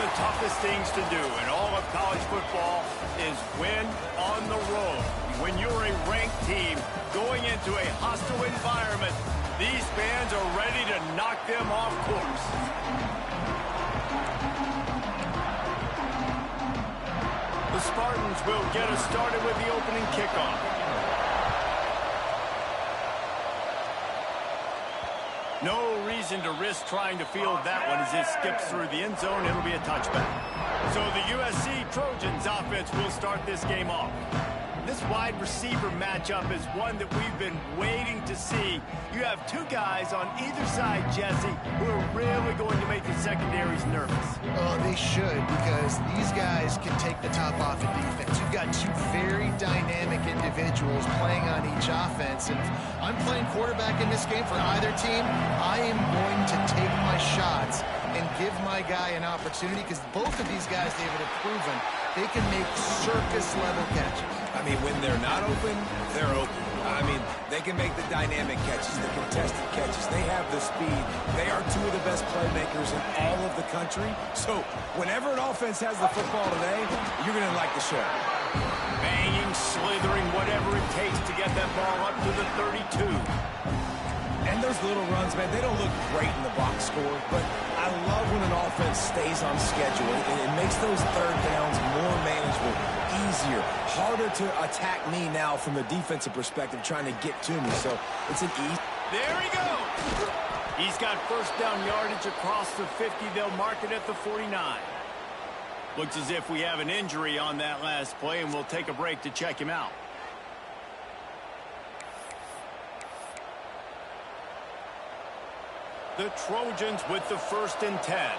the toughest things to do in all of college football is win on the road. When you're a ranked team going into a hostile environment, these fans are ready to knock them off course. The Spartans will get us started with the opening kickoff. No reason to risk trying to field that one as it skips through the end zone. It'll be a touchback. So the USC Trojans offense will start this game off. This wide receiver matchup is one that we've been waiting to see. You have two guys on either side, Jesse, who are really going to make the secondaries nervous. Oh, they should, because these guys can take the top off in defense. You've got two very dynamic individuals playing on each offense, and if I'm playing quarterback in this game for either team, I am going to take my shots and give my guy an opportunity, because both of these guys, David, have proven they can make circus-level catches. I mean, when they're not open, they're open. I mean, they can make the dynamic catches, the contested catches. They have the speed. They are two of the best playmakers in all of the country. So whenever an offense has the football today, you're going to like the show. Banging, slithering, whatever it takes to get that ball up to the 32. And those little runs, man, they don't look great in the box score, but I love when an offense stays on schedule, and it makes those third downs more manageable, easier, harder to attack me now from the defensive perspective trying to get to me. So it's an easy. There he goes. He's got first down yardage across the 50. They'll mark it at the 49. Looks as if we have an injury on that last play, and we'll take a break to check him out. The Trojans with the 1st and 10.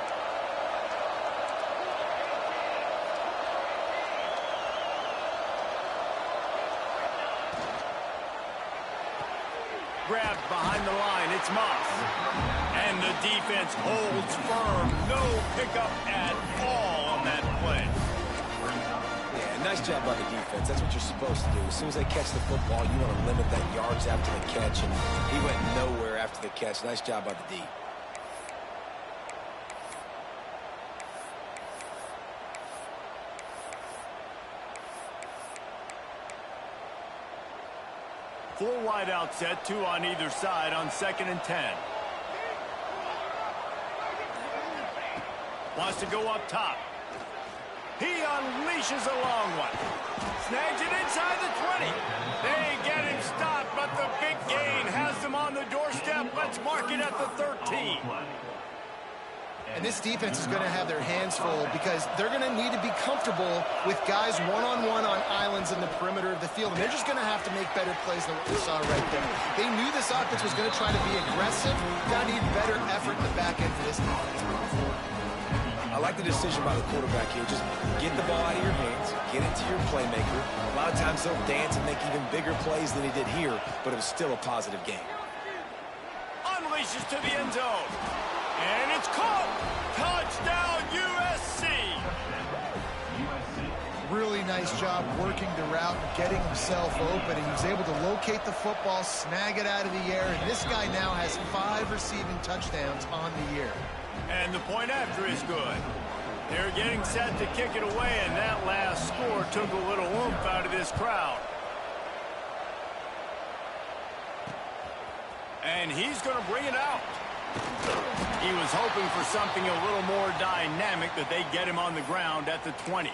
Grabbed behind the line, it's Moss. And the defense holds firm. No pickup at all on that play. Yeah, nice job by the defense. That's what you're supposed to do. As soon as they catch the football, you want to limit that yards after the catch, and he went nowhere after the catch. Nice job by the D. Four wide out set, two on either side on 2nd and 10. Wants to go up top. He unleashes a long one. Snags it inside the 20. They get him stopped, but the big gain has them on the doorstep. Let's mark it at the 13. And this defense is going to have their hands full, because they're going to need to be comfortable with guys one-on-one on islands in the perimeter of the field. And they're just going to have to make better plays than what we saw right there. They knew this offense was going to try to be aggressive. Got to need better effort in the back end for this defense. I like the decision by the quarterback here. Just get the ball out of your hands, get it to your playmaker. A lot of times they'll dance and make even bigger plays than he did here, but it was still a positive game. Unleashes to the end zone. And it's caught. Touchdown, USC. Really nice job working the route and getting himself open. And he was able to locate the football, snag it out of the air. And this guy now has 5 receiving touchdowns on the year. And the point after is good. They're getting set to kick it away, and that last score took a little oomph out of this crowd. And he's going to bring it out. He was hoping for something a little more dynamic, that they get him on the ground at the 20.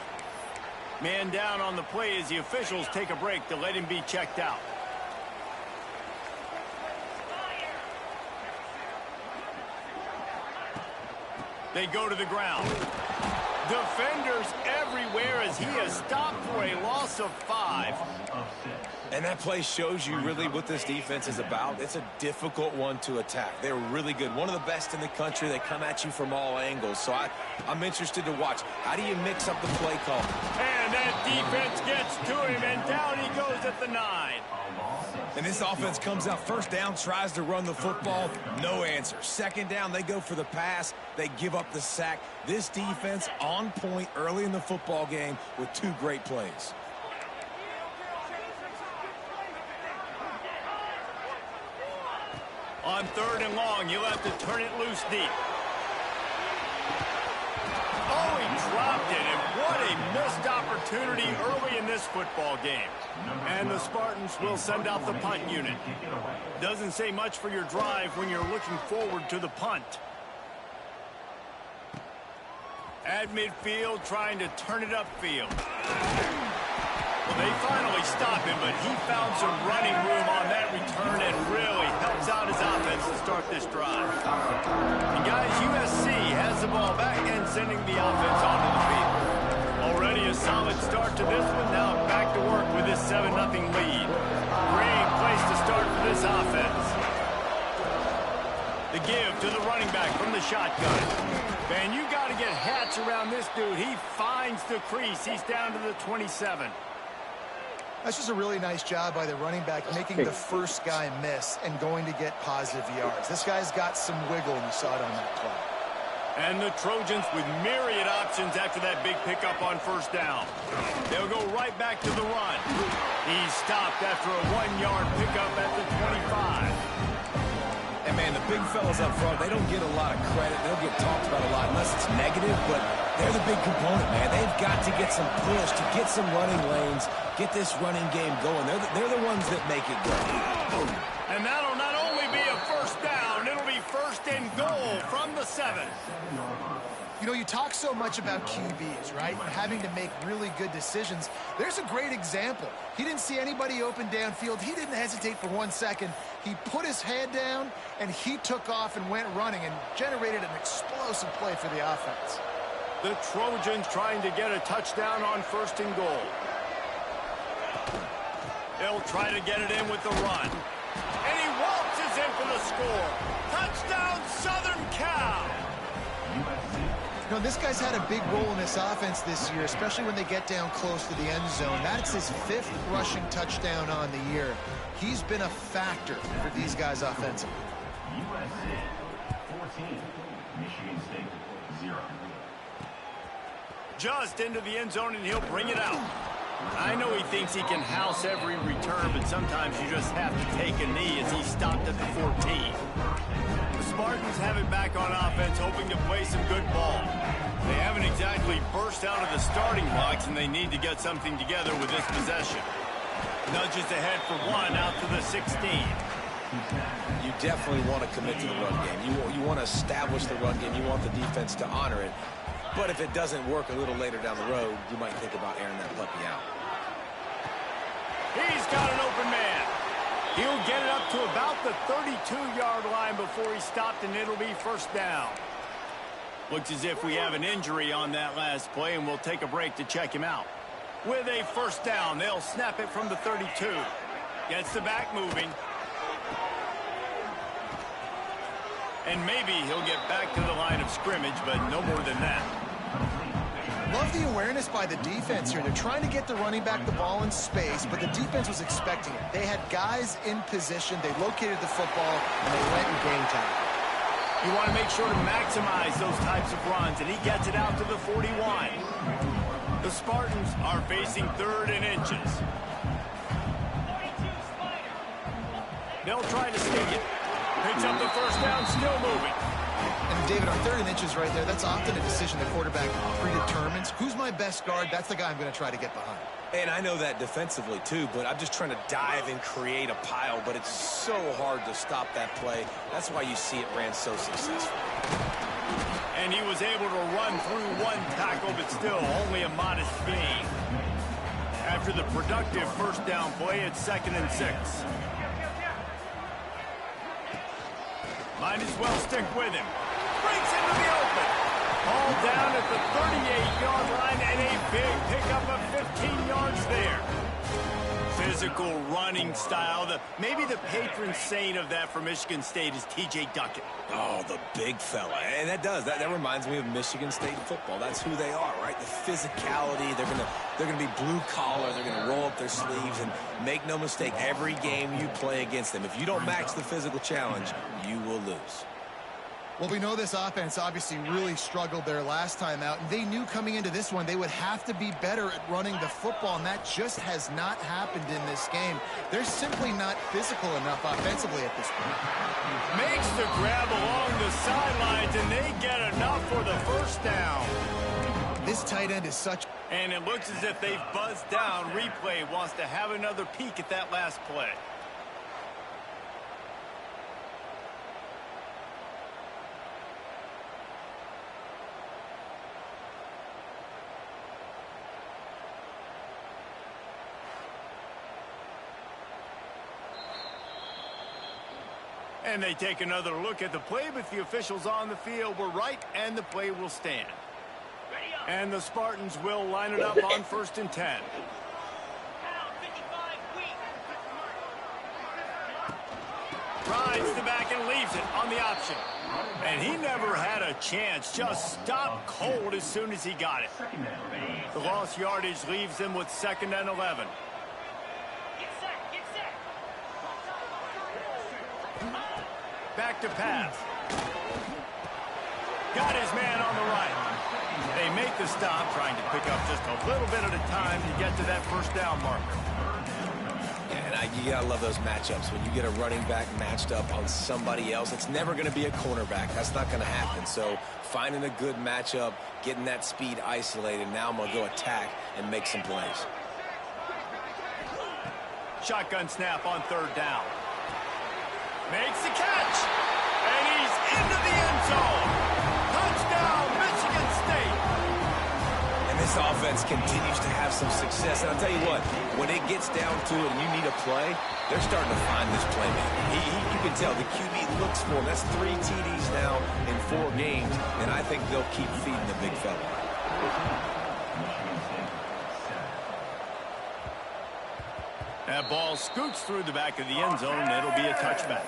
Man down on the play as the officials take a break to let him be checked out. They go to the ground. Defenders everywhere as he is stopped for a loss of 5. And that play shows you really what this defense is about. It's a difficult one to attack. They're really good. One of the best in the country. They come at you from all angles. So I'm interested to watch. How do you mix up the play call? And that defense gets to him, and down he goes at the 9. And this offense comes out first down, tries to run the football. No answer. Second down, they go for the pass. They give up the sack. This defense on point early in the football game with 2 great plays. On 3rd and long, you'll have to turn it loose deep. Oh, he dropped it, and what a missed opportunity early in this football game. And the Spartans will send out the punt unit. Doesn't say much for your drive when you're looking forward to the punt. At midfield, trying to turn it upfield. Well, they finally stop him, but he found some running room on that return and really helps out his offense to start this drive. And guys, USC has the ball back and sending the offense onto the field. Already a solid start to this one. Now back to work with this 7-0 lead. Great place to start for this offense. The give to the running back from the shotgun. Man, you got to get hats around this dude. He finds the crease. He's down to the 27. That's just a really nice job by the running back, making the first guy miss and going to get positive yards. This guy's got some wiggle, and you saw it on that play. And the Trojans with myriad options after that big pickup on first down. They'll go right back to the run. He's stopped after a 1-yard pickup at the 25. And, man, the big fellas up front, they don't get a lot of credit. They don't get talked about a lot unless it's negative, but they're the big component, man. They've got to get some push, to get some running lanes, get this running game going. They're the ones that make it go. And that'll not only be a first down, it'll be first and goal from the 7. You know, you talk so much about QBs, right? And having to make really good decisions. There's a great example. He didn't see anybody open downfield. He didn't hesitate for 1 second. He put his head down, and he took off and went running and generated an explosive play for the offense. The Trojans trying to get a touchdown on first and goal. They'll try to get it in with the run. And he waltzes in for the score. Touchdown, Southern Cal! You know, this guy's had a big role in this offense this year, especially when they get down close to the end zone. That's his 5th rushing touchdown on the year. He's been a factor for these guys offensively. USC 14, Michigan State 0. Just into the end zone, and he'll bring it out. I know he thinks he can house every return, but sometimes you just have to take a knee as he stopped at the 14. The Spartans have it back on offense, hoping to play some good ball. They haven't exactly burst out of the starting blocks, and they need to get something together with this possession. Nudges ahead for 1 out to the 16. You definitely want to commit to the run game. You want to establish the run game. You want the defense to honor it. But if it doesn't work a little later down the road, you might think about airing that puppy out. He's got an open man. He'll get it up to about the 32-yard line before he stopped, and it'll be first down. Looks as if we have an injury on that last play, and we'll take a break to check him out. With a first down, they'll snap it from the 32. Gets the back moving. And maybe he'll get back to the line of scrimmage, but no more than that. Love the awareness by the defense here. They're trying to get the running back the ball in space, but the defense was expecting it. They had guys in position. They located the football, and they went in game time. You want to make sure to maximize those types of runs, and he gets it out to the 41. The Spartans are facing 3rd and inches. They'll try to stick it. Picks up the first down, still moving. And David, on 3rd and inches right there, that's often a decision the quarterback predetermines. Who's my best guard? That's the guy I'm going to try to get behind. And I know that defensively, too, but I'm just trying to dive and create a pile, but it's so hard to stop that play. That's why you see it ran so successful. And he was able to run through 1 tackle, but still only a modest gain. After the productive first down play, it's 2nd and 6. Might as well stick with him. Breaks into the open. All down at the 38-yard line, and a big pickup of 15 yards there. Physical running style. Maybe the patron saint of that for Michigan State is T.J. Duckett. Oh, the big fella. And that reminds me of Michigan State football. That's who they are, right? The physicality. They're gonna be blue collar. They're gonna roll up their sleeves, and make no mistake, every game you play against them, if you don't match the physical challenge, you will lose. Well, we know this offense obviously really struggled their last time out, and they knew coming into this one they would have to be better at running the football, and that just has not happened in this game. They're simply not physical enough offensively at this point. Makes the grab along the sidelines, and they get enough for the first down. This tight end is such... And it looks as if they've buzzed down. Replay wants to have another peek at that last play. And they take another look at the play, but the officials on the field were right, and the play will stand. And the Spartans will line it up on 1st and 10. Rides the back and leaves it on the option. And he never had a chance. Just stopped cold as soon as he got it. The lost yardage leaves him with 2nd and 11. Back to pass. Got his man on the right. They make the stop, trying to pick up just a little bit at a time to get to that 1st down marker. Yeah, and you gotta love those matchups. When you get a running back matched up on somebody else, it's never gonna be a cornerback. That's not gonna happen. So finding a good matchup, getting that speed isolated, now I'm gonna go attack and make some plays. Shotgun snap on 3rd down. Makes the catch, and he's into the end zone. Touchdown, Michigan State. And this offense continues to have some success. And I'll tell you what, when it gets down to it and you need a play, they're starting to find this playmaker. You can tell the QB looks for him. That's 3 TDs now in 4 games, and I think they'll keep feeding the big fella. That ball scoots through the back of the end zone. It'll be a touchback.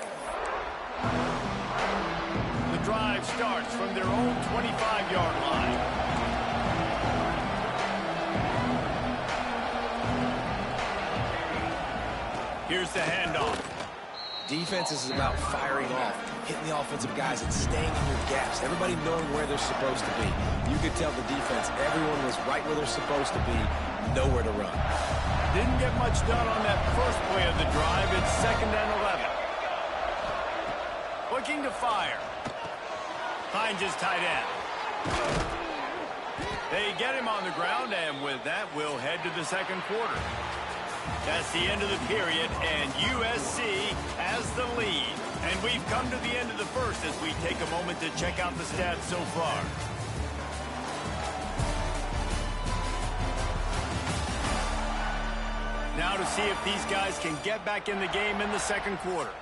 The drive starts from their own 25-yard line. Here's the handoff. Defense is about firing off, hitting the offensive guys, and staying in your gaps. Everybody knowing where they're supposed to be. You could tell the defense, everyone was right where they're supposed to be, nowhere to run. Didn't get much done on that first play of the drive. It's 2nd and 11. Looking to fire. Finds his tight end. They get him on the ground, and with that, we'll head to the 2nd quarter. That's the end of the period, and USC has the lead. And we've come to the end of the 1st as we take a moment to check out the stats so far. Now to see if these guys can get back in the game in the 2nd quarter.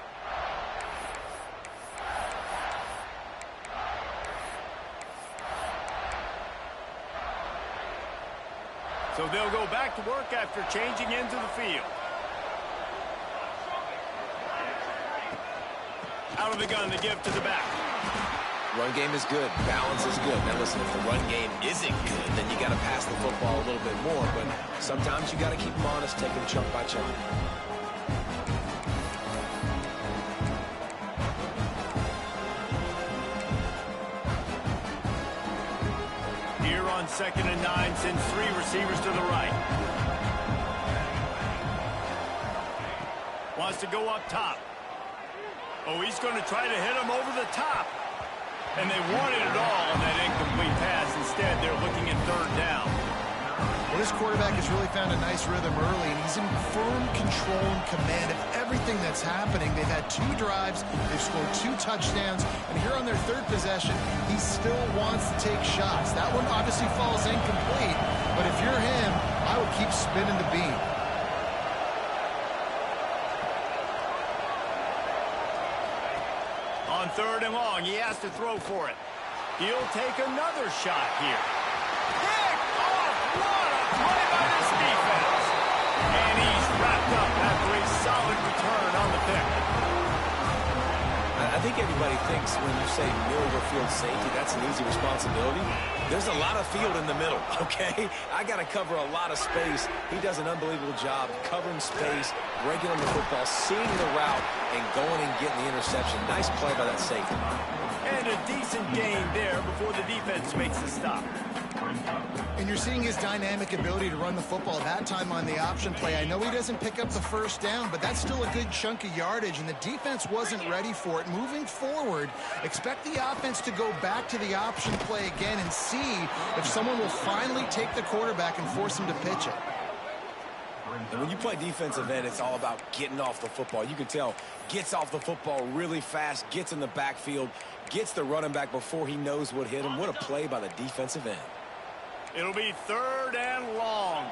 So they'll go back to work after changing into the field. Out of the gun to give to the back. Run game is good. Balance is good. Now listen, if the run game isn't good, then you got to pass the football a little bit more. But sometimes you got to keep them honest, take them chunk by chunk. Here on 2nd and 9, sends 3 receivers to the right. Wants to go up top. Oh, he's going to try to hit him over the top. And they wanted it all on that incomplete pass. Instead, they're looking at 3rd down. Well, this quarterback has really found a nice rhythm early, and he's in firm control and command of everything that's happening. They've had 2 drives, they've scored 2 touchdowns, and here on their 3rd possession, he still wants to take shots. That one obviously falls incomplete, but if you're him, I would keep spinning the beam. On 3rd and long, he has to throw for it. He'll take another shot here. Pick off! What a play by this defense! And he's wrapped up after a solid return on the pick. I think everybody thinks when you say middle of the field safety, that's an easy responsibility. There's a lot of field in the middle, okay? I got to cover a lot of space. He does an unbelievable job covering space, breaking on the football, seeing the route, and going and getting the interception. Nice play by that safety. And a decent gain there before the defense makes the stop. And you're seeing his dynamic ability to run the football, that time on the option play. I know he doesn't pick up the first down, but that's still a good chunk of yardage, and the defense wasn't ready for it. Moving forward, expect the offense to go back to the option play again and see if someone will finally take the quarterback and force him to pitch it. And when you play defensive end, it's all about getting off the football. You can tell, gets off the football really fast, gets in the backfield, gets the running back before he knows what hit him. What a play by the defensive end. It'll be 3rd and long.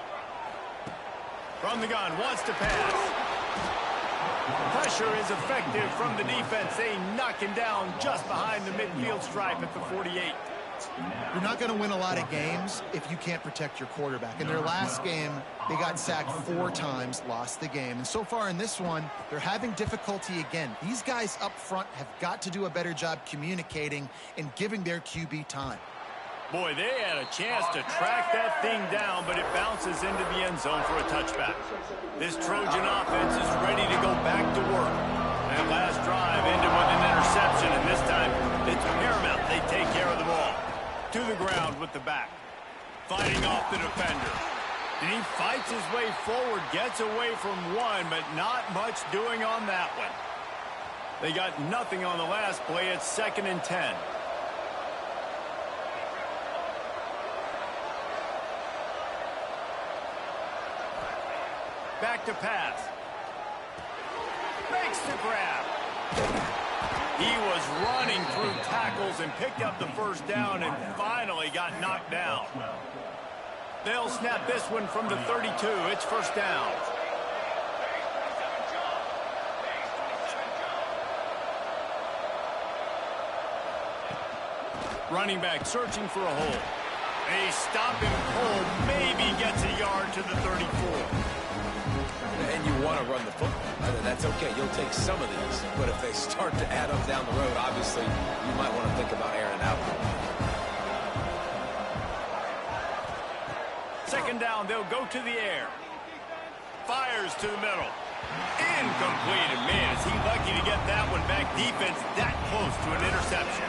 From the gun, wants to pass. Pressure is effective from the defense. They knock him down just behind the midfield stripe at the 48. You're not going to win a lot of games if you can't protect your quarterback. In their last game, they got sacked 4 times, lost the game. And so far in this one, they're having difficulty again. These guys up front have got to do a better job communicating and giving their QB time. Boy, they had a chance to track that thing down, but it bounces into the end zone for a touchback. This Trojan offense is ready to go back to work. That last drive ended with an interception, and this time it's paramount they take care of the ball. To the ground with the back. Fighting off the defender. And he fights his way forward, gets away from one, but not much doing on that one. They got nothing on the last play. It's 2nd and 10. Back to pass. Makes the grab. He was running through tackles and picked up the first down and finally got knocked down. They'll snap this one from the 32. It's 1st down. Running back searching for a hole. They stop him cold. Maybe gets a yard to the 34. And you want to run the football. That's okay. You'll take some of these. But if they start to add up down the road, obviously, you might want to think about airing out. 2nd down, they'll go to the air. Fires to the middle. Incomplete. And man, is he lucky to get that one back. Defense that close to an interception.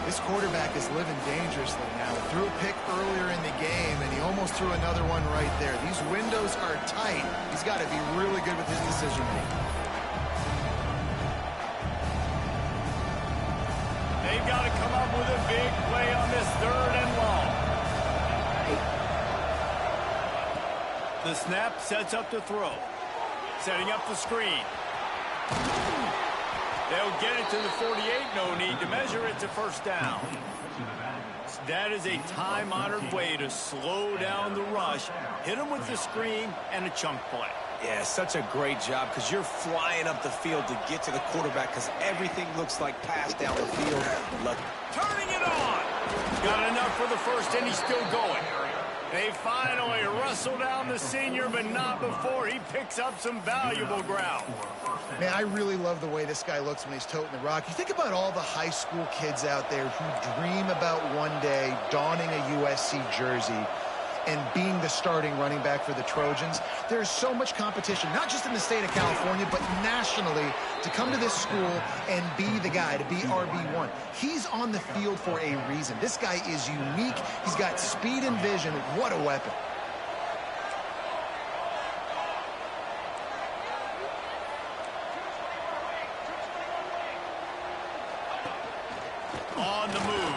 This quarterback is living dangerously now. He threw a pick earlier in the game, and he almost threw another one right there. These windows are tight. He's got to be really good with his decision-making. They've got to come up with a big play on this 3rd and long. The snap sets up the throw. Setting up the screen. They'll get it to the 48. No need to measure it to 1st down. That is a time-honored way to slow down the rush. Hit them with the screen and a chunk play. Yeah, such a great job because you're flying up the field to get to the quarterback because everything looks like pass down the field. Look. Turning it on. Got enough for the first, and he's still going. They finally wrestle down the senior, but not before he picks up some valuable ground. Man, I really love the way this guy looks when he's toting the rock. You think about all the high school kids out there who dream about one day donning a USC jersey and being the starting running back for the Trojans. There's so much competition, not just in the state of California, but nationally, to come to this school and be the guy, to be RB1. He's on the field for a reason. This guy is unique. He's got speed and vision. What a weapon. On the move.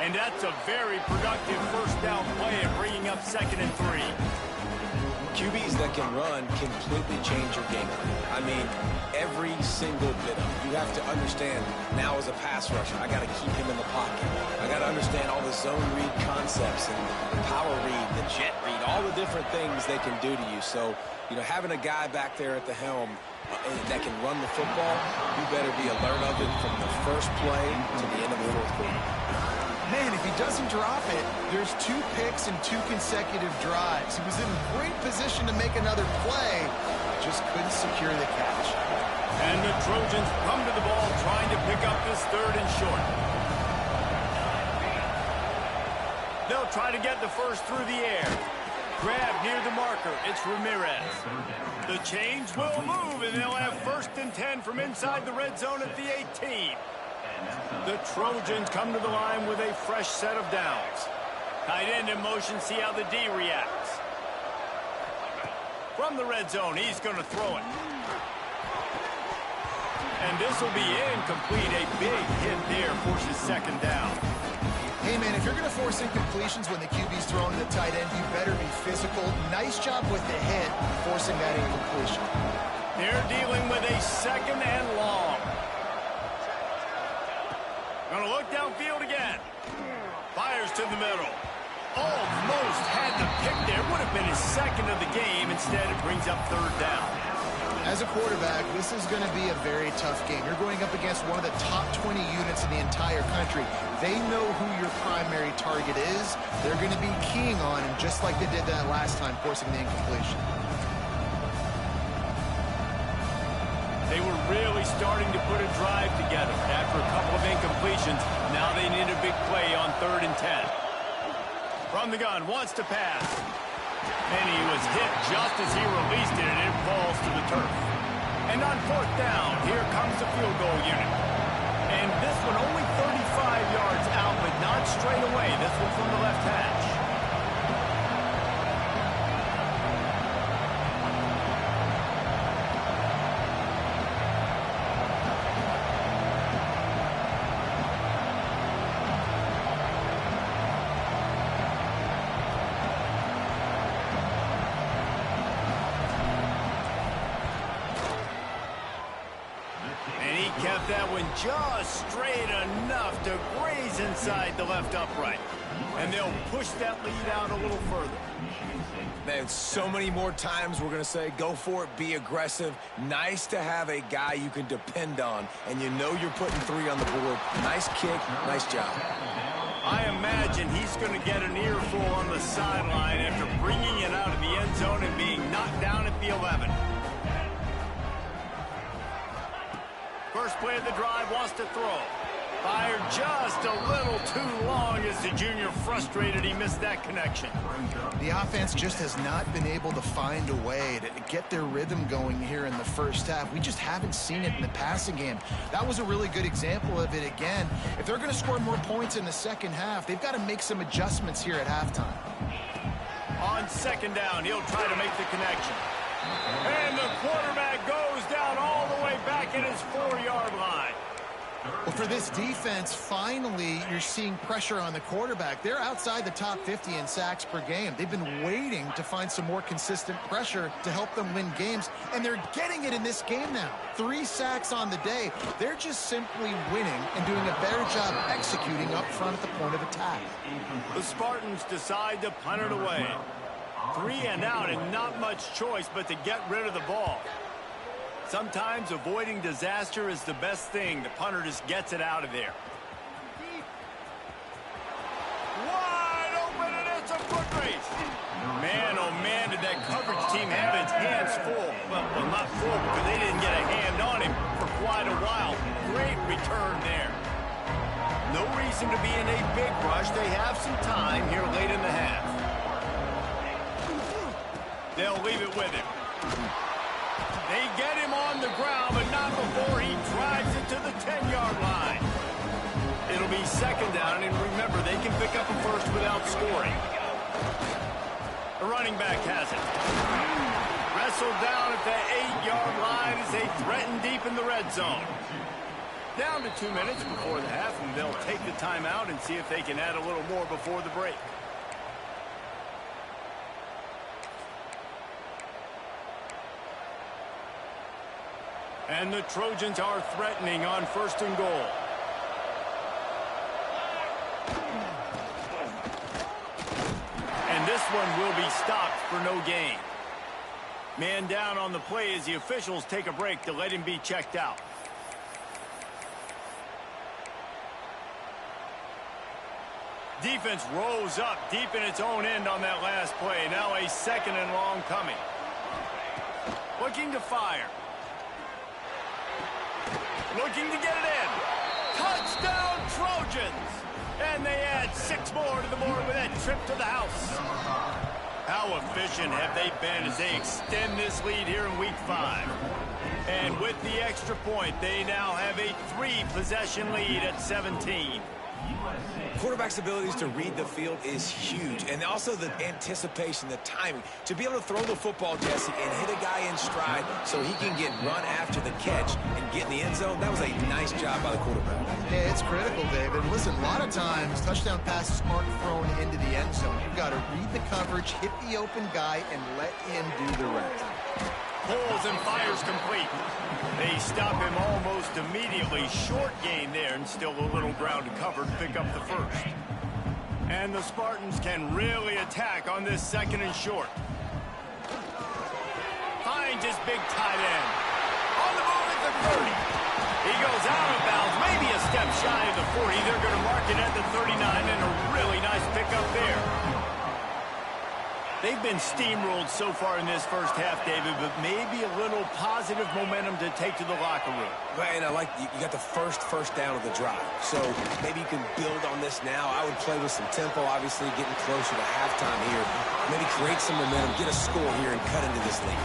And that's a very productive 1st down play and bringing up 2nd and 3. QBs that can run completely change your game plan. I mean, every single bit of it. You have to understand, now as a pass rusher, I got to keep him in the pocket. I got to understand all the zone read concepts and the power read, the jet read, all the different things they can do to you. So, you know, having a guy back there at the helm that can run the football, you better be alert of it from the first play to the end of the 4th quarter. Man, if he doesn't drop it, there's 2 picks and 2 consecutive drives. He was in great position to make another play, just couldn't secure the catch. And the Trojans come to the ball trying to pick up this 3rd and short. They'll try to get the first through the air. Grab near the marker. It's Ramirez. The chains will move, and they'll have 1st and 10 from inside the red zone at the 18. The Trojans come to the line with a fresh set of downs. Tight end in motion, see how the D reacts. From the red zone, he's going to throw it. And this will be incomplete. A big hit there forces second down. Hey, man, if you're going to force incompletions when the QB's throwing to the tight end, you better be physical. Nice job with the hit, forcing that incompletion. They're dealing with a second and long. Going to look downfield again. Fires to the middle. Almost had the pick there. Would have been his second of the game. Instead, it brings up third down. As a quarterback, this is going to be a very tough game. You're going up against one of the top 20 units in the entire country. They know who your primary target is. They're going to be keying on him, just like they did that last time, forcing the incompletion. They were really starting to put a drive together. After a couple of incompletions, now they need a big play on 3rd and 10. From the gun, wants to pass. And he was hit just as he released it, and it falls to the turf. And on 4th down, here comes the field goal unit. And this one only 35 yards out, but not straight away. This one from the left hash. Kept that one just straight enough to graze inside the left upright. And they'll push that lead out a little further. Man, so many more times we're going to say, go for it, be aggressive. Nice to have a guy you can depend on, and you know you're putting 3 on the board. Nice kick, nice job. I imagine he's going to get an earful on the sideline after bringing it out of the end zone and being knocked down at the 11. First play of the drive, wants to throw. Fired just a little too long as the junior frustrated he missed that connection. The offense just has not been able to find a way to get their rhythm going here in the first half. We just haven't seen it in the passing game. That was a really good example of it again. If they're going to score more points in the second half, they've got to make some adjustments here at halftime. On 2nd down, he'll try to make the connection. And the quarterback goes down all the way back at his 4-yard line. Well, for this defense, finally, you're seeing pressure on the quarterback. They're outside the top 50 in sacks per game. They've been waiting to find some more consistent pressure to help them win games, and they're getting it in this game now. 3 sacks on the day. They're just simply winning and doing a better job executing up front at the point of attack. The Spartans decide to punt it away. 3 and out, and not much choice but to get rid of the ball. Sometimes avoiding disaster is the best thing. The punter just gets it out of there. Wide open, and it's a foot race. Man, oh man, did that coverage team have its hands full. Well, not full because they didn't get a hand on him for quite a while. Great return there. No reason to be in a big rush. They have some time here late in the half. They'll leave it with him. They get him on the ground, but not before he drives it to the 10-yard line. It'll be 2nd down, and remember, they can pick up a first without scoring. The running back has it. Wrestled down at the 8-yard line as they threaten deep in the red zone. Down to 2 minutes before the half, and they'll take the timeout and see if they can add a little more before the break. And the Trojans are threatening on 1st and goal. And this one will be stopped for no gain. Man down on the play as the officials take a break to let him be checked out. Defense rose up deep in its own end on that last play. Now a 2nd and long coming. Looking to fire. Looking to get it in. Touchdown, Trojans! And they add 6 more to the board with that trip to the house. How efficient have they been as they extend this lead here in Week 5? And with the extra point, they now have a 3-possession lead at 17. Quarterback's abilities to read the field is huge, and also the anticipation, the timing. To be able to throw the football, Jesse, and hit a guy in stride so he can get run after the catch and get in the end zone, that was a nice job by the quarterback. Yeah, it's critical, David. Listen, a lot of times touchdown passes aren't thrown into the end zone. You've got to read the coverage, hit the open guy, and let him do the rest. Pulls and fires complete. They stop him almost immediately. Short gain there, and still a little ground to cover to pick up the first. And the Spartans can really attack on this 2nd and short. Finds his big tight end. On the move at the 30. He goes out of bounds, maybe a step shy of the 40. They're going to mark it at the 39, and a really nice pickup there. They've been steamrolled so far in this first half, David, but maybe a little positive momentum to take to the locker room. And I like you got the first down of the drive. So maybe you can build on this now. I would play with some tempo, obviously getting closer to halftime here. Maybe create some momentum, get a score here, and cut into this lead.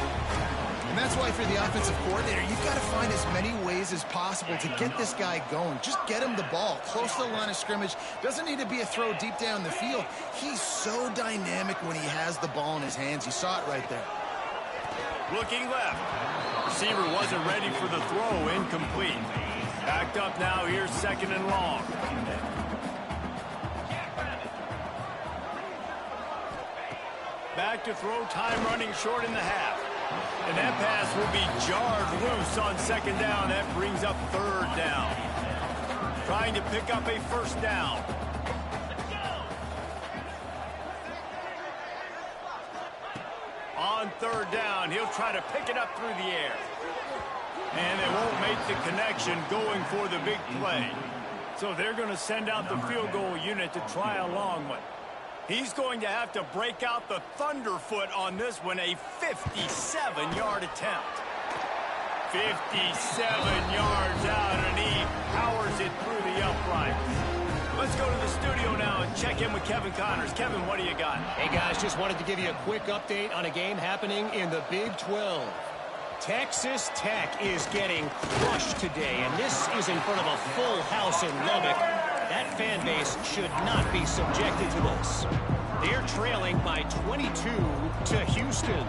And that's why for the offensive coordinator, you've got to find as many ways as possible to get this guy going. Just get him the ball close to the line of scrimmage. Doesn't need to be a throw deep down the field. He's so dynamic when he has the ball in his hands. You saw it right there. Looking left. Receiver wasn't ready for the throw. Incomplete. Backed up now. Here's 2nd and long. Back to throw. Time running short in the half. And that pass will be jarred loose on 2nd down. That brings up 3rd down. Trying to pick up a 1st down. On 3rd down, he'll try to pick it up through the air. And they won't make the connection going for the big play. So they're going to send out the field goal unit to try a long one. He's going to have to break out the thunderfoot on this one, a 57-yard attempt. 57 yards out, and he powers it through the upright. Let's go to the studio now and check in with Kevin Connors. Kevin, what do you got? Hey, guys, just wanted to give you a quick update on a game happening in the Big 12. Texas Tech is getting crushed today, and this is in front of a full house in Lubbock. That fan base should not be subjected to this. They're trailing by 22 to Houston.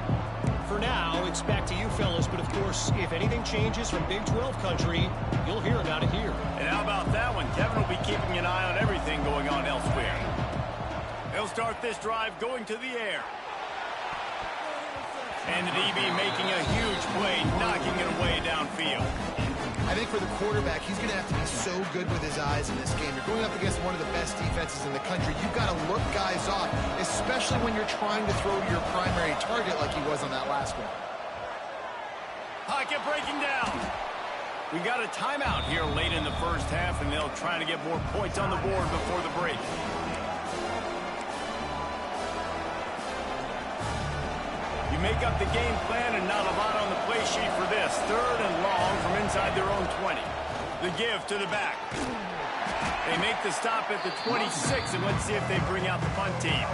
For now, it's back to you fellas, but of course, if anything changes from Big 12 country, you'll hear about it here. And how about that one? Kevin will be keeping an eye on everything going on elsewhere. He'll start this drive going to the air. And the DB making a huge play, knocking it away downfield. I think for the quarterback, he's going to have to be so good with his eyes in this game. You're going up against one of the best defenses in the country. You've got to look guys off, especially when you're trying to throw to your primary target like he was on that last one. Pocket breaking down. We got a timeout here late in the first half, and they'll try to get more points on the board before the break. Make up the game plan and not a lot on the play sheet for this. 3rd and long from inside their own 20. The give to the back. They make the stop at the 26, and let's see if they bring out the punt team.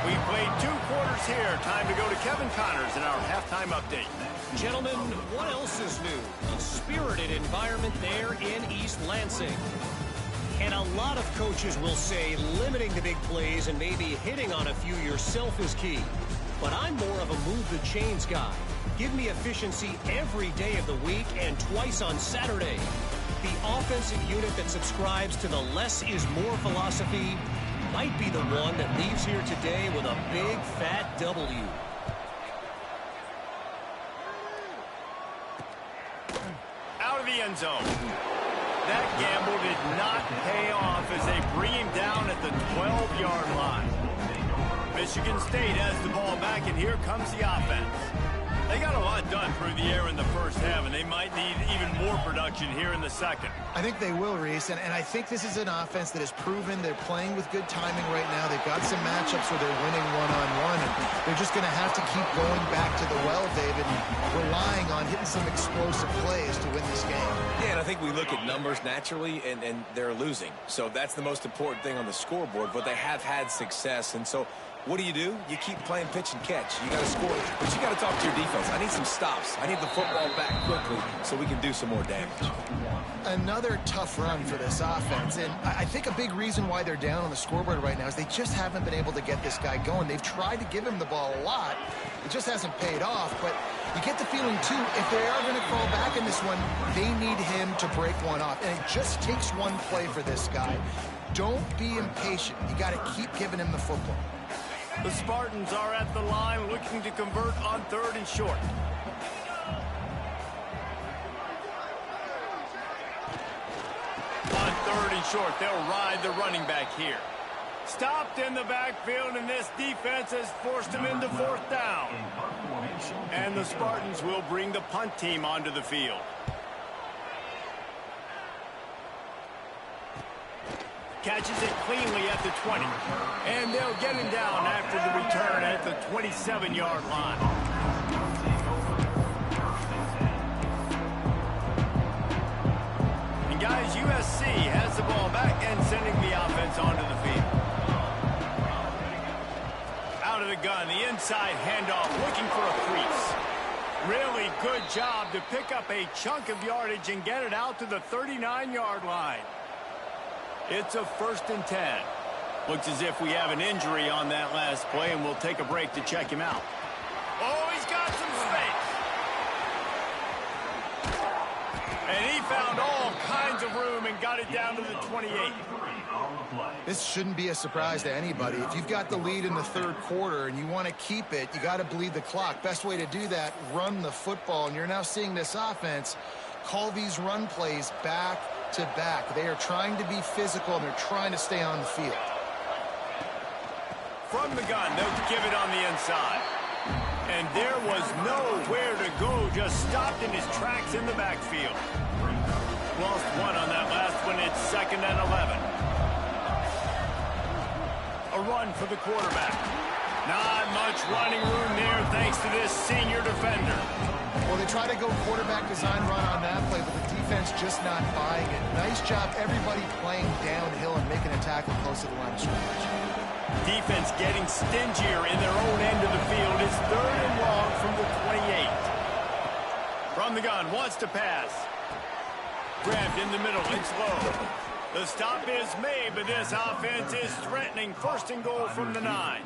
We played 2 quarters here. Time to go to Kevin Connors in our halftime update. Gentlemen, what else is new? A spirited environment there in East Lansing. And a lot of coaches will say limiting the big plays and maybe hitting on a few yourself is key. But I'm more of a move the chains guy. Give me efficiency every day of the week and twice on Saturday. The offensive unit that subscribes to the less is more philosophy might be the one that leaves here today with a big fat W. Out of the end zone. That gamble did not pay off as they bring him down at the 12-yard line. Michigan State has the ball back, and here comes the offense. They got a lot done through the air in the first half, and they might need even more production here in the second. I think they will, Reese, and I think this is an offense that has proven they're playing with good timing right now. They've got some matchups where they're winning one-on-one, and they're just going to have to keep going back to the well, David, and relying on hitting some explosive plays to win this game. Yeah, and I think we look at numbers naturally, and they're losing. So that's the most important thing on the scoreboard, but they have had success, and so what do? You keep playing pitch and catch. You got to score, but you got to talk to your defense. I need some stops. I need the football back quickly so we can do some more damage. Another tough run for this offense, and I think a big reason why they're down on the scoreboard right now is they just haven't been able to get this guy going. They've tried to give him the ball a lot. It just hasn't paid off, but you get the feeling, too, if they are going to crawl back in this one, they need him to break one off, and it just takes one play for this guy. Don't be impatient. You got to keep giving him the football. The Spartans are at the line looking to convert on 3rd and short. On 3rd and short, they'll ride the running back here. Stopped in the backfield, and this defense has forced him into 4th down. And the Spartans will bring the punt team onto the field. Catches it cleanly at the 20. And they'll get him down after the return at the 27-yard line. And guys, USC has the ball back and sending the offense onto the field. Out of the gun, the inside handoff, looking for a crease. Really good job to pick up a chunk of yardage and get it out to the 39-yard line. It's a 1st and 10. Looks as if we have an injury on that last play, and we'll take a break to check him out. Oh, he's got some space. And he found all kinds of room and got it down to the 28. This shouldn't be a surprise to anybody. If you've got the lead in the 3rd quarter and you want to keep it, you got to bleed the clock. Best way to do that, run the football. And you're now seeing this offense call these run plays back to back. They are trying to be physical, and they're trying to stay on the field. From the gun, they'll give it on the inside. And there was nowhere to go, just stopped in his tracks in the backfield. Lost one on that last one. It's 2nd and 11. A run for the quarterback. Not much running room there thanks to this senior defender. Well, they try to go quarterback design run on that play, but the defense just not buying it. Nice job, everybody playing downhill and making a tackle close to the line of scrimmage. Defense getting stingier in their own end of the field. It's 3rd and long from the 28. From the gun, wants to pass. Grabbed in the middle, it's low. The stop is made, but this offense is threatening 1st and goal from the 9.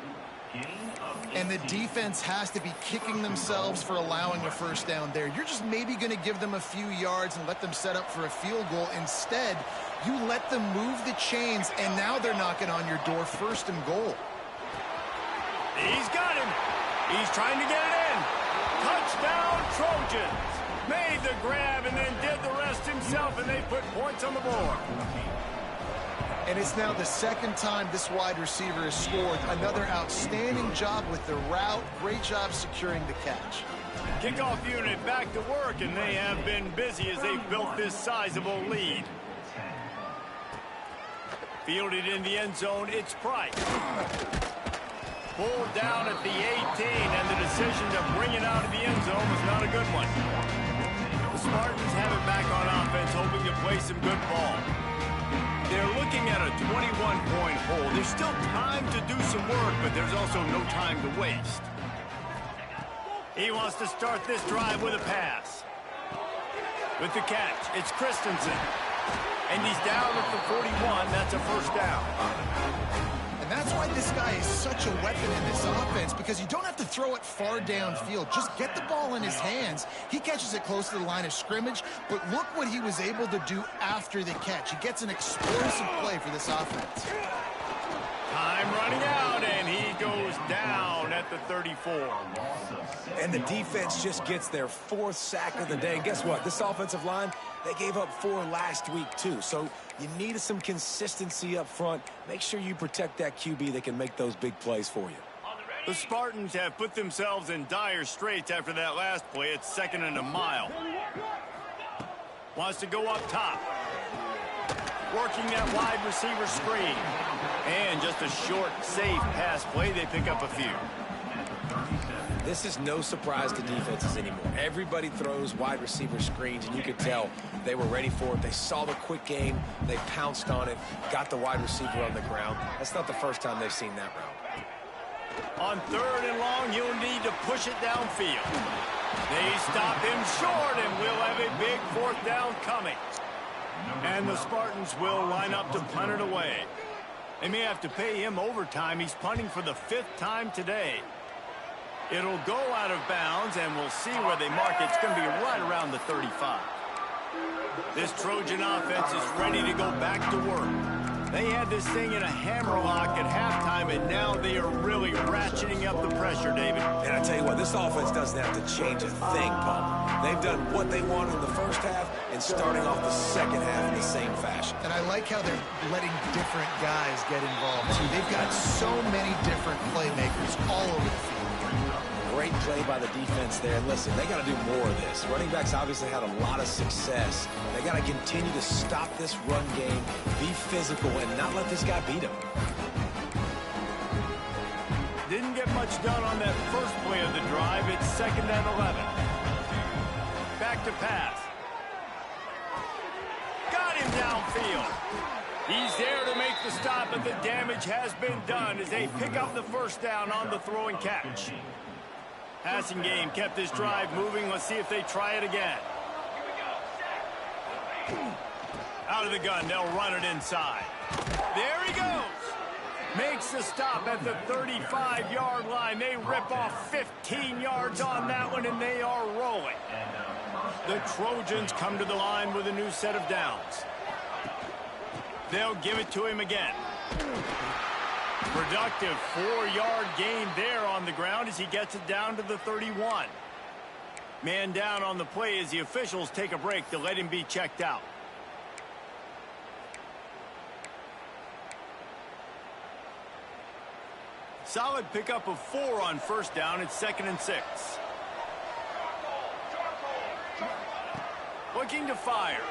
And the defense has to be kicking themselves for allowing a 1st down there. You're just maybe going to give them a few yards and let them set up for a field goal. Instead, you let them move the chains, and now they're knocking on your door 1st and goal. He's got him. He's trying to get it in. Touchdown, Trojans. Made the grab and then did the rest himself, and they put points on the board. And it's now the 2nd time this wide receiver has scored. Another outstanding job with the route. Great job securing the catch. Kickoff unit back to work, and they have been busy as they've built this sizable lead. Fielded in the end zone, it's Price. Pulled down at the 18, and the decision to bring it out of the end zone was not a good one. The Spartans have it back on offense, hoping to play some good ball. They're looking at a 21-point hole. There's still time to do some work, but there's also no time to waste. He wants to start this drive with a pass. With the catch, it's Christensen. And he's down at the 41. That's a 1st down. And that's why this guy is such a weapon in this offense, because you don't have to throw it far downfield. Just get the ball in his hands. He catches it close to the line of scrimmage, but look what he was able to do after the catch. He gets an explosive play for this offense. Time running out, and he goes down at the 34. And the defense just gets their 4th sack of the day. And guess what? This offensive line, they gave up 4 last week, too. So you need some consistency up front. Make sure you protect that QB that can make those big plays for you. The Spartans have put themselves in dire straits after that last play. It's 2nd and a mile. Wants to go up top. Working that wide receiver screen. And just a short, safe pass play. They pick up a few. This is no surprise to defenses anymore. Everybody throws wide receiver screens, and you could tell they were ready for it. They saw the quick game. They pounced on it, got the wide receiver on the ground. That's not the first time they've seen that route. On 3rd and long, you'll need to push it downfield. They stop him short, and we'll have a big 4th down coming. And the Spartans will line up to punt it away. They may have to pay him overtime. He's punting for the 5th time today. It'll go out of bounds, and we'll see where they mark it. It's going to be right around the 35. This Trojan offense is ready to go back to work. They had this thing in a hammerlock at halftime, and now they are really ratcheting up the pressure, David. And I tell you what, this offense doesn't have to change a thing, Paul. They've done what they wanted in the first half and starting off the second half in the same fashion. And I like how they're letting different guys get involved, too. They've got so many different playmakers all over the field. Great play by the defense there. And listen, they got to do more of this. Running backs obviously had a lot of success. They got to continue to stop this run game, be physical, and not let this guy beat them. Didn't get much done on that first play of the drive. It's 2nd and 11. Back to pass. Got him downfield. He's there to make the stop, but the damage has been done as they pick up the 1st down on the throw and catch. Passing game kept this drive moving. Let's see if they try it again. Out of the gun, they'll run it inside. There he goes. Makes the stop at the 35-yard line. They rip off 15 yards on that one, and they are rolling. The Trojans come to the line with a new set of downs. They'll give it to him again. Productive 4-yard gain there on the ground as he gets it down to the 31. Man down on the play as the officials take a break to let him be checked out. Solid pickup of 4 on 1st down. It's 2nd and 6. Looking to fire.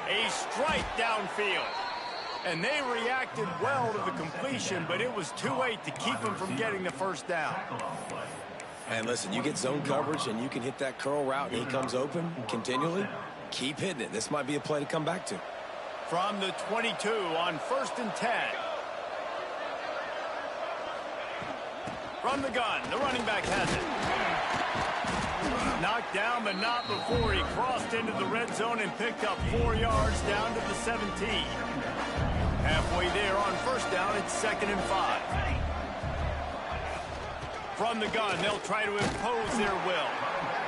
A strike downfield. And they reacted well to the completion, but it was too late to keep him from getting the 1st down. And listen, you get zone coverage and you can hit that curl route and he comes open continually. Keep hitting it. This might be a play to come back to. From the 22 on 1st and 10. From the gun, the running back has it. Knocked down, but not before he crossed into the red zone and picked up 4 yards down to the 17. Halfway there on 1st down, it's 2nd and 5. From the gun, they'll try to impose their will.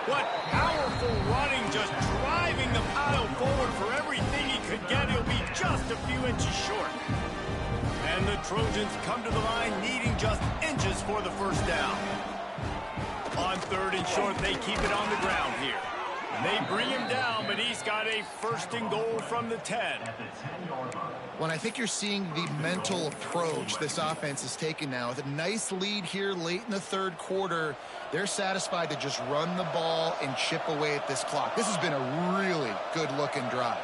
What powerful running, just driving the pile forward for everything he could get. He'll be just a few inches short. And the Trojans come to the line needing just inches for the 1st down. On 3rd and short, they keep it on the ground here. They bring him down, but he's got a 1st and goal from the 10. Well, I think you're seeing the mental approach this offense is taking now. With a nice lead here late in the 3rd quarter, they're satisfied to just run the ball and chip away at this clock. This has been a really good-looking drive.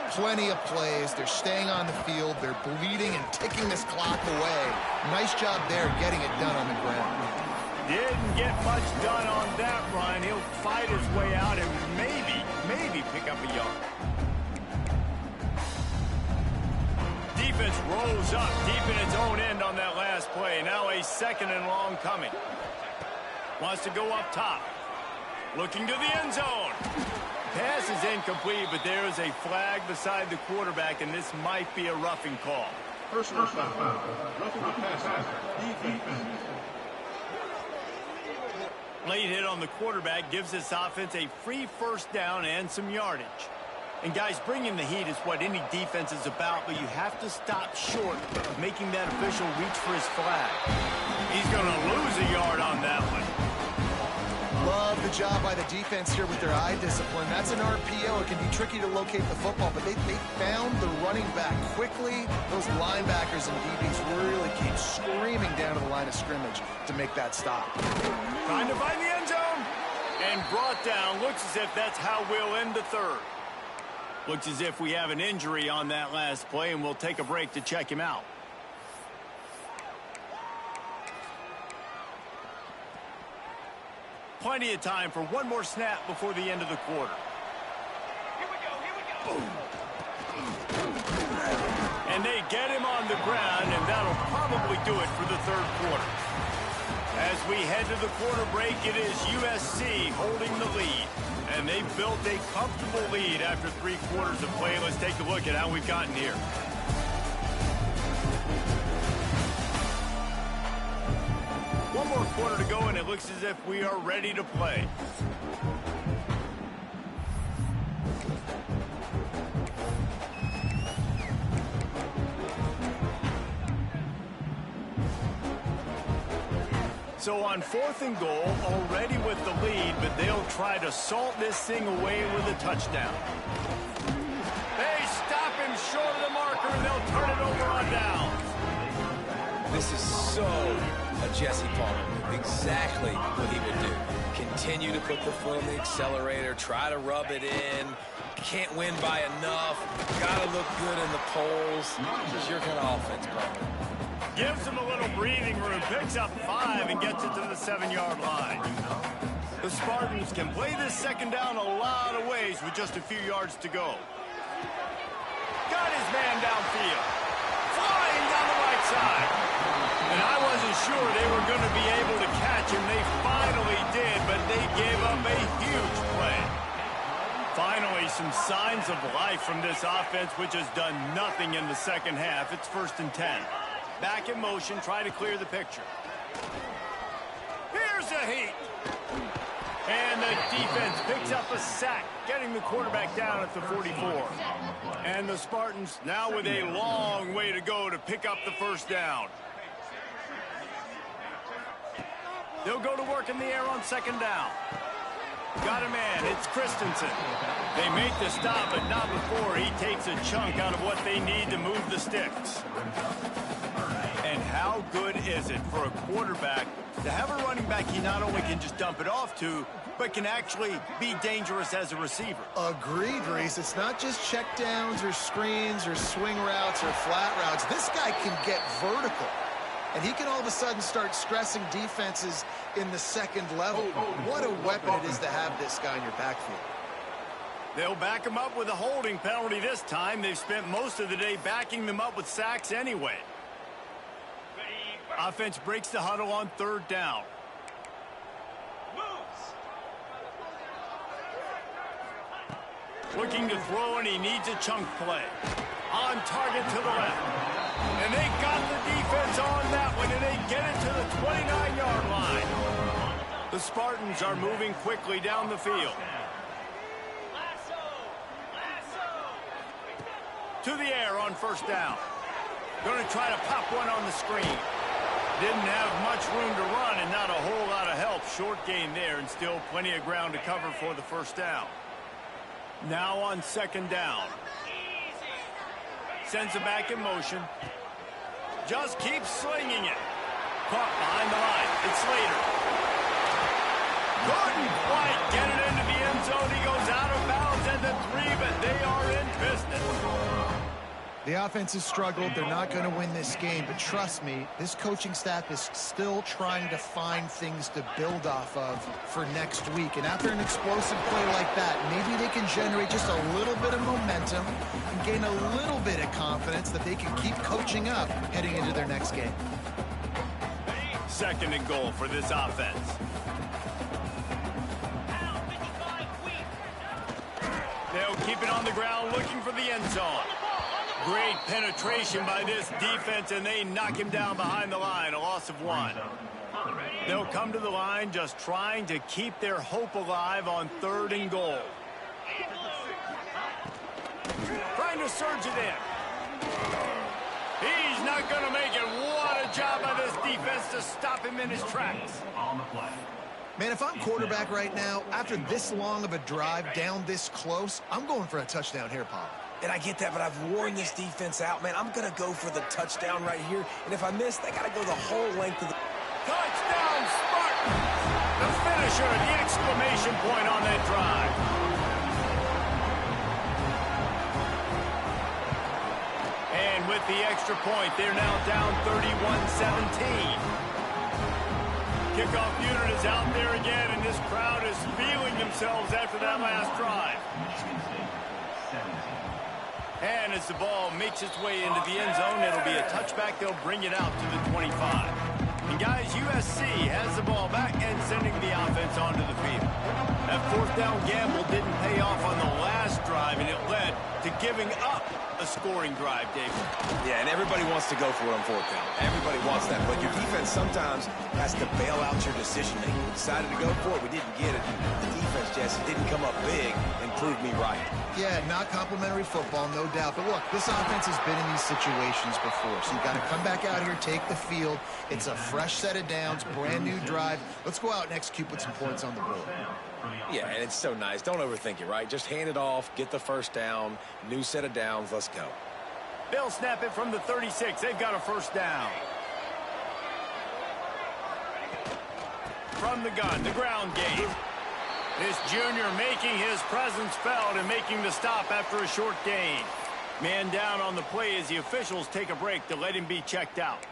Plenty of plays. They're staying on the field. They're bleeding and ticking this clock away. Nice job there getting it done on the ground. Didn't get much done on that run. He'll fight his way out and maybe pick up a yard. Defense rolls up deep in its own end on that last play. Now a 2nd and long coming. Wants to go up top. Looking to the end zone. Pass is incomplete, but there is a flag beside the quarterback, and this might be a roughing call. Personal foul. Roughing the passer. Defense. Late hit on the quarterback gives this offense a free 1st down and some yardage. And guys, bringing the heat is what any defense is about, but you have to stop short of making that official reach for his flag. He's going to lose a yard on that one. Love the good job by the defense here with their eye discipline. That's an RPO. It can be tricky to locate the football, but they found the running back quickly. Those linebackers and DBs really came screaming down to the line of scrimmage to make that stop. Trying to find the end zone. And brought down. Looks as if that's how we'll end the third. Looks as if we have an injury on that last play, and we'll take a break to check him out. Plenty of time for one more snap before the end of the quarter. Here we go. And they get him on the ground, and that'll probably do it for the third quarter. As we head to the quarter break, it is USC holding the lead. And they've built a comfortable lead after 3 quarters of play. Let's take a look at how we've gotten here. One more quarter to go, and it looks as if we are ready to play. So on 4th and goal, already with the lead, but they'll try to salt this thing away with a touchdown. They stop him short of the marker, and they'll turn it over on downs. This is so a Jesse Palmer move. Exactly what he would do. Continue to put the foot on the accelerator, try to rub it in. Can't win by enough. Got to look good in the polls. This is your kind of offense, Palmer. Gives him a little breathing room, picks up 5 and gets it to the 7-yard line. The Spartans can play this second down a lot of ways with just a few yards to go. Got his man downfield. Flying down the right side. And I wasn't sure they were going to be able to catch him. They finally did, but they gave up a huge play. Finally, some signs of life from this offense, which has done nothing in the second half. It's 1st and 10. Back in motion, try to clear the picture. Here's a heat. And the defense picks up a sack, getting the quarterback down at the 44. And the Spartans now with a long way to go to pick up the first down. They'll go to work in the air on 2nd down. Got a man, it's Christensen. They make the stop, but not before he takes a chunk out of what they need to move the sticks. And how good is it for a quarterback to have a running back he not only can just dump it off to, but can actually be dangerous as a receiver? Agreed, Reese. It's not just check downs or screens or swing routes or flat routes. This guy can get vertical. And he can all of a sudden start stressing defenses in the second level. What a weapon it is to have this guy in your backfield. They'll back him up with a holding penalty this time. They've spent most of the day backing them up with sacks anyway. Offense breaks the huddle on 3rd down. Looking to throw, and he needs a chunk play. On target to the left. And they got the defense on that one, and they get it to the 29-yard line. The Spartans are moving quickly down the field. To the air on 1st down. Going to try to pop one on the screen. Didn't have much room to run and not a whole lot of help. Short gain there and still plenty of ground to cover for the 1st down. Now on 2nd down. Sends it back in motion. Just keeps slinging it. Caught behind the line. It's Slater. Couldn't quite get it into the end zone. He goes out of bounds at the 3, but they are in business. The offense has struggled. They're not going to win this game, but trust me, this coaching staff is still trying to find things to build off of for next week. And after an explosive play like that, maybe they can generate just a little bit of momentum and gain a little bit of confidence that they can keep coaching up heading into their next game. 2nd and goal for this offense. They'll keep it on the ground looking for the end zone. Great penetration by this defense, and they knock him down behind the line, a loss of 1. They'll come to the line just trying to keep their hope alive on 3rd and goal. Trying to surge it in. He's not going to make it. What a job by this defense to stop him in his tracks. On the play. Man, if I'm quarterback right now, after this long of a drive down this close, I'm going for a touchdown here, Paul. And I get that, but I've worn this defense out, man. I'm going to go for the touchdown right here. And if I miss, they got to go the whole length of the... Touchdown, Spartans! The finisher, the exclamation point on that drive. And with the extra point, they're now down 31-17. Kickoff unit is out there again, and this crowd is feeling themselves after that last drive. And as the ball makes its way into the end zone, it'll be a touchback. They'll bring it out to the 25. And guys, USC has the ball back and sending the offense onto the field. That fourth down gamble didn't pay off on the last drive, and it led to giving up a scoring drive, David. Yeah, and everybody wants to go for it on fourth down. Everybody wants that, but your defense sometimes has to bail out your decision-making. We decided to go for it. We didn't get it. The defense, Jesse, didn't come up big and prove me right. Yeah, not complimentary football, no doubt. But look, this offense has been in these situations before, so you've got to come back out here, take the field. It's a fresh set of downs, brand new drive. Let's go out and execute with some points on the board. Yeah, and it's so nice. Don't overthink it, right? Just hand it off, get the first down, new set of downs, let's go. They'll snap it from the 36. They've got a first down. From the gun, the ground game. This junior making his presence felt and making the stop after a short gain. Man down on the play as the officials take a break to let him be checked out.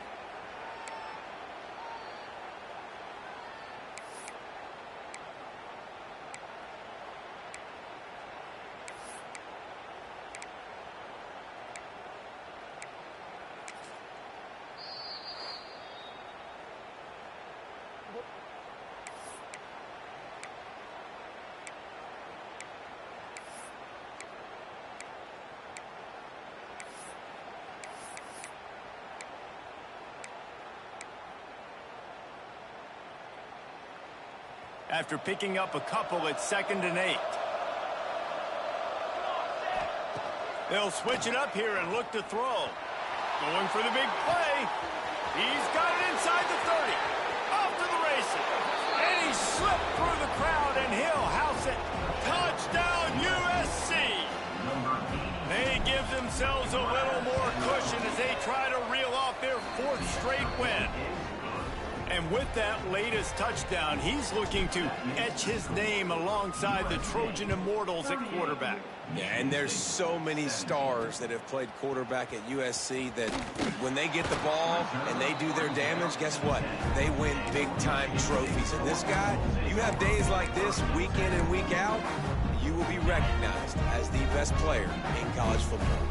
After picking up a couple at 2nd and 8. They'll switch it up here and look to throw. Going for the big play. He's got it inside the 30. Off to the races. And he slipped through the crowd, and he'll house it. Touchdown, USC. They give themselves a little more cushion as they try to reel off their 4th straight win. And with that latest touchdown, he's looking to etch his name alongside the Trojan Immortals at quarterback. Yeah, and there's so many stars that have played quarterback at USC that when they get the ball and they do their damage, guess what? They win big-time trophies. And this guy, you have days like this, week in and week out, you will be recognized as the best player in college football.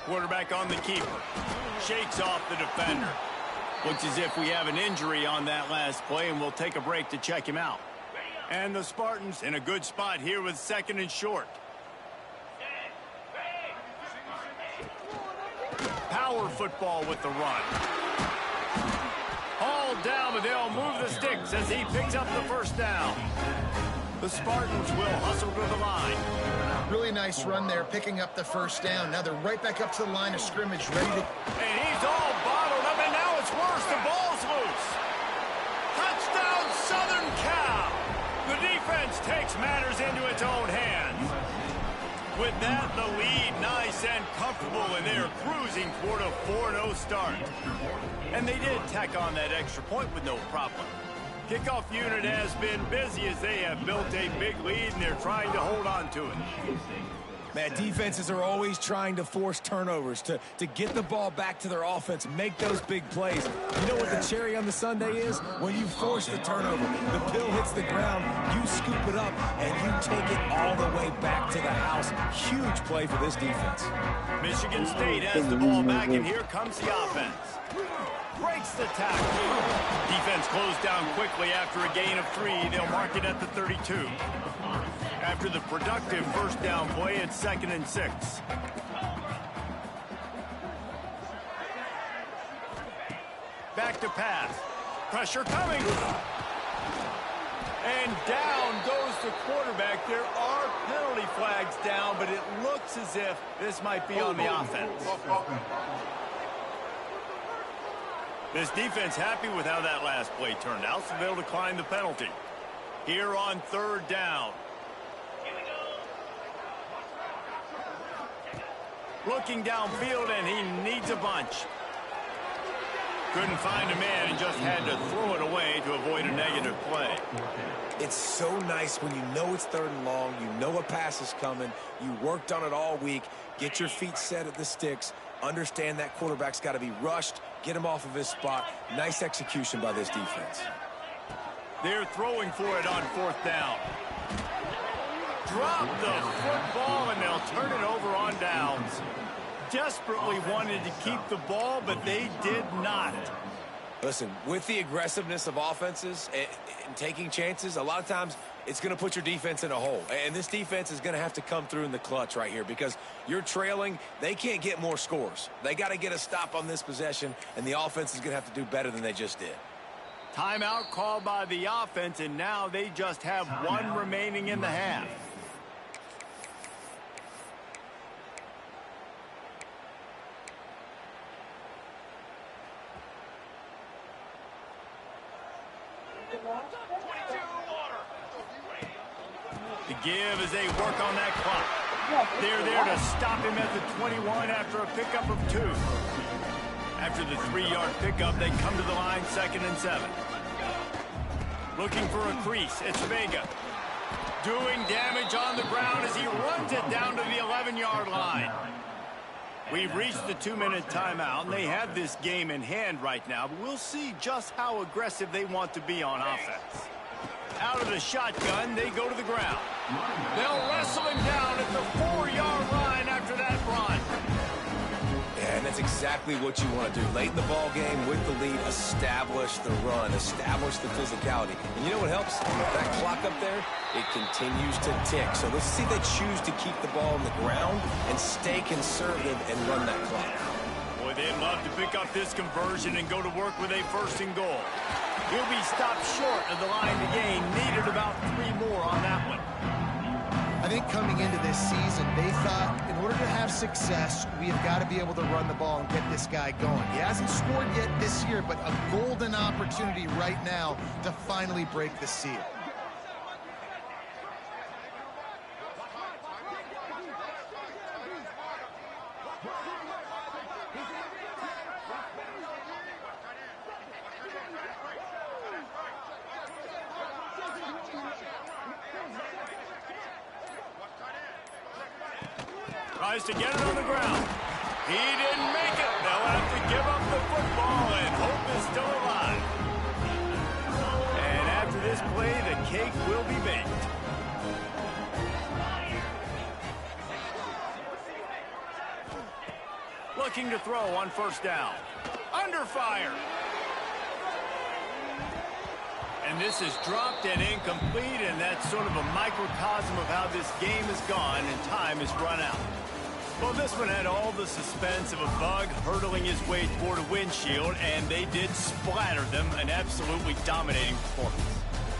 Quarterback on the keeper. Shakes off the defender. Looks as if we have an injury on that last play, and we'll take a break to check him out. And the Spartans in a good spot here with 2nd and short. Power football with the run. Hauled down, but they'll move the sticks as he picks up the first down. The Spartans will hustle to the line. Really nice run there, picking up the first down. Now they're right back up to the line of scrimmage, ready to... And he's all bottled up, and now it's worse. The ball's loose. Touchdown, Southern Cal. The defense takes matters into its own hands. With that, the lead nice and comfortable, and they're cruising toward a 4-0 start. And they did tack on that extra point with no problem. Kickoff unit has been busy as they have built a big lead, and they're trying to hold on to it. Man, defenses are always trying to force turnovers to get the ball back to their offense, make those big plays. You know what the cherry on the sundae is? When you force the turnover, the pill hits the ground, you scoop it up, and you take it all the way back to the house. Huge play for this defense. Michigan State has the ball back, and here comes the offense. Breaks the tackle. Defense closed down quickly after a gain of 3. They'll mark it at the 32. After the productive first down play, it's 2nd and 6. Back to pass. Pressure coming. And down goes the quarterback. There are penalty flags down, but it looks as if this might be on the offense. This defense happy with how that last play turned out, so they'll decline the penalty. Here on third down. Looking downfield, and he needs a bunch. Couldn't find a man and just had to throw it away to avoid a negative play. It's so nice when you know it's third and long, you know a pass is coming, you worked on it all week, get your feet set at the sticks, understand that quarterback's got to be rushed, get him off of his spot. Nice execution by this defense. They're throwing for it on fourth down. Drop the football, and they'll turn it over on downs. Desperately wanted to keep the ball, but they did not. Listen, with the aggressiveness of offenses and taking chances, a lot of times it's going to put your defense in a hole. And this defense is going to have to come through in the clutch right here because you're trailing. They can't get more scores. They got to get a stop on this possession, and the offense is going to have to do better than they just did. Timeout called by the offense, and now they just have one remaining in the half. The give as they work on that clock. They're there to stop him at the 21 after a pickup of 2. After the 3-yard pickup, they come to the line 2nd and 7. Looking for a crease. It's Vega. Doing damage on the ground as he runs it down to the 11-yard line. We've reached the 2-minute timeout, and they have this game in hand right now, but we'll see just how aggressive they want to be on offense. Out of the shotgun, they go to the ground. They'll wrestle him down at the 4-yard line after that run. Yeah, and that's exactly what you want to do. Late in the ball game with the lead, establish the run, establish the physicality. And you know what helps? That clock up there, it continues to tick. So let's see if they choose to keep the ball on the ground and stay conservative and run that clock. Boy, they'd love to pick up this conversion and go to work with a 1st and goal. He'll be stopped short of the line to gain. Needed about 3 more on that one. I think coming into this season, they thought in order to have success, we have got to be able to run the ball and get this guy going. He hasn't scored yet this year, but a golden opportunity right now to finally break the seal. Tries to get it on the ground. He didn't make it. They'll have to give up the football, and hope is still alive. And after this play, the cake will be baked. Looking to throw on 1st down. Under fire. And this is dropped and incomplete, and that's sort of a microcosm of how this game has gone and time has run out. Well, this one had all the suspense of a bug hurtling his way toward a windshield, and they did splatter them, an absolutely dominating performance.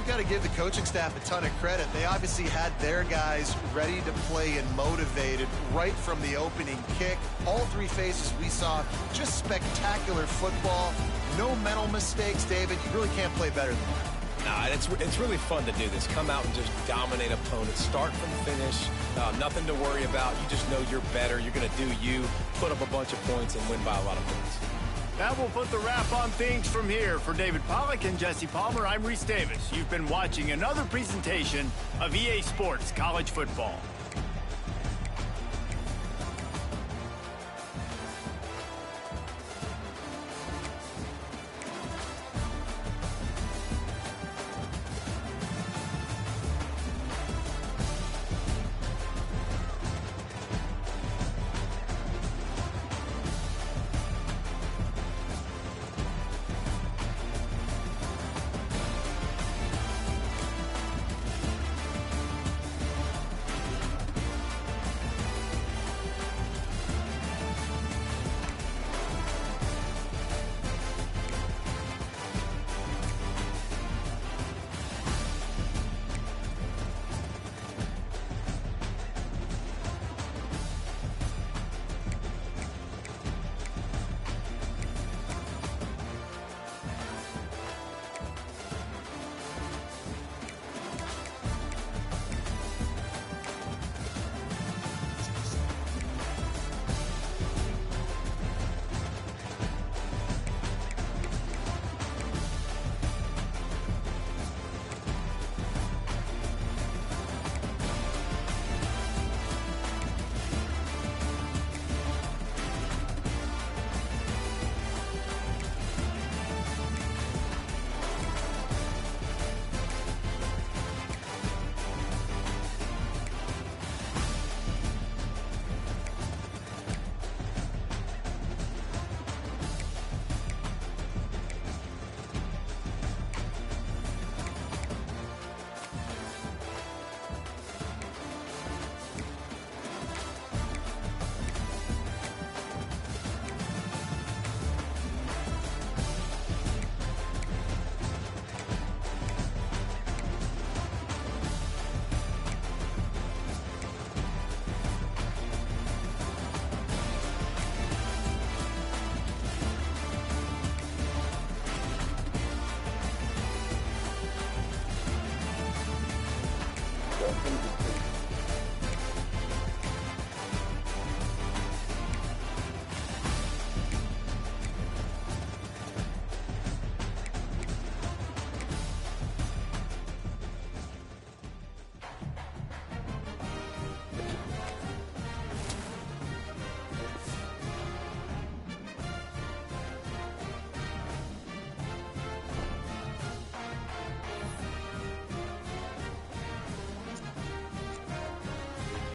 You got to give the coaching staff a ton of credit. They obviously had their guys ready to play and motivated right from the opening kick. All 3 phases we saw, just spectacular football. No mental mistakes, David. You really can't play better than that. Nah, it's really fun to do this. Come out and just dominate opponents. Start from finish. Nothing to worry about. You just know you're better. You're going to do you, put up a bunch of points, and win by a lot of points. That will put the wrap on things from here. For David Pollack and Jesse Palmer, I'm Reese Davis. You've been watching another presentation of EA Sports College Football. offensive